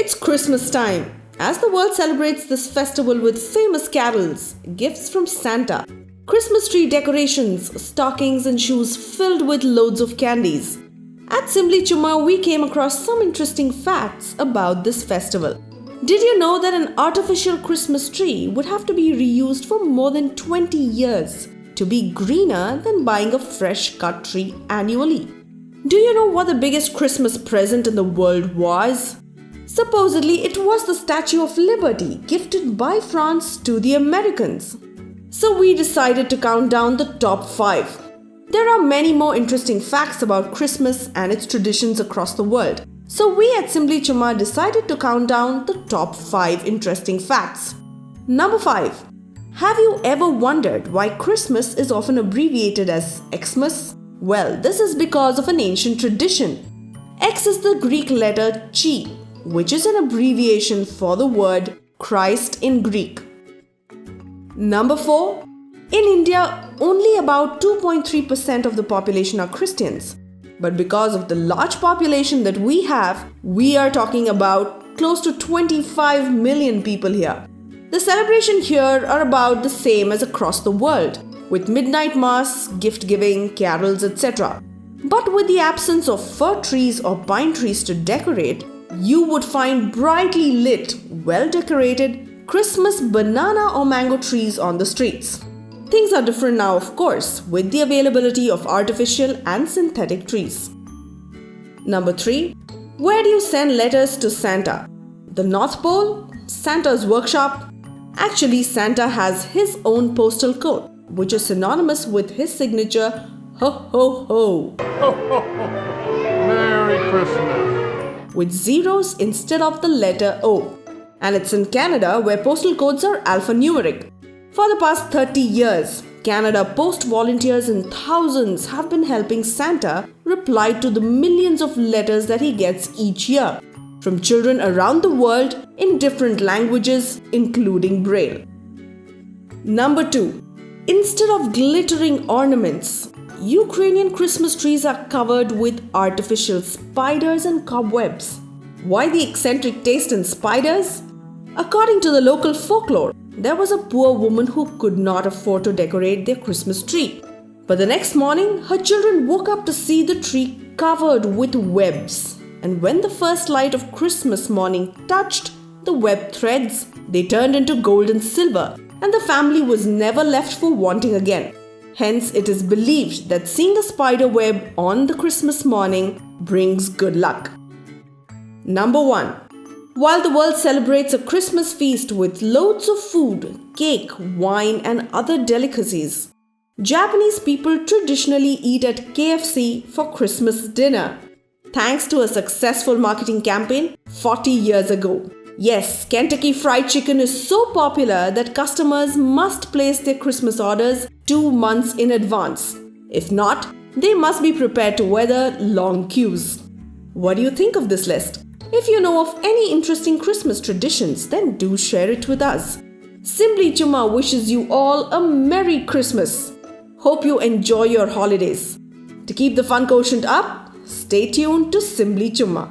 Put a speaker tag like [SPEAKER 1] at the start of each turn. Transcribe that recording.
[SPEAKER 1] It's Christmas time. As the world celebrates this festival with famous carols, gifts from Santa, Christmas tree decorations, stockings and shoes filled with loads of candies. At Simply Chumma, we came across some interesting facts about this festival. Did you know that an artificial Christmas tree would have to be reused for more than 20 years to be greener than buying a fresh cut tree annually? Do you know what the biggest Christmas present in the world was? Supposedly, it was the Statue of Liberty gifted by France to the Americans. So we decided to count down the top 5. There are many more interesting facts about Christmas and its traditions across the world. So we at Simply Chumma decided to count down the top 5 interesting facts. Number 5. Have you ever wondered why Christmas is often abbreviated as Xmas? Well, this is because of an ancient tradition. X is the Greek letter Chi, which is an abbreviation for the word Christ in Greek. Number 4. In India, only about 2.3% of the population are Christians. But because of the large population that we have, we are talking about close to 25 million people here. The celebrations here are about the same as across the world, with midnight mass, gift giving, carols, etc. But with the absence of fir trees or pine trees to decorate, you would find brightly lit, well-decorated Christmas banana or mango trees on the streets. Things are different now, of course, with the availability of artificial and synthetic trees. Number 3. Where do you send letters to Santa? The North Pole? Santa's workshop? Actually, Santa has his own postal code, which is synonymous with his signature, ho ho ho.
[SPEAKER 2] Merry Christmas.
[SPEAKER 1] With zeros instead of the letter O. And it's in Canada where postal codes are alphanumeric. For the past 30 years, Canada Post volunteers in thousands have been helping Santa reply to the millions of letters that he gets each year from children around the world in different languages, including Braille. Number 2. Instead of glittering ornaments, Ukrainian Christmas trees are covered with artificial spiders and cobwebs. Why the eccentric taste in spiders? According to the local folklore, there was a poor woman who could not afford to decorate their Christmas tree. But the next morning, her children woke up to see the tree covered with webs. And when the first light of Christmas morning touched the web threads, they turned into gold and silver, and the family was never left for wanting again. Hence, it is believed that seeing a spider web on the Christmas morning brings good luck. Number 1. While the world celebrates a Christmas feast with loads of food, cake, wine and other delicacies, Japanese people traditionally eat at KFC for Christmas dinner, thanks to a successful marketing campaign 40 years ago. Yes, Kentucky Fried Chicken is so popular that customers must place their Christmas orders 2 months in advance. If not, they must be prepared to weather long queues. What do you think of this list? If you know of any interesting Christmas traditions, then do share it with us. Simply Chumma wishes you all a Merry Christmas. Hope you enjoy your holidays. To keep the fun quotient up, stay tuned to Simply Chumma.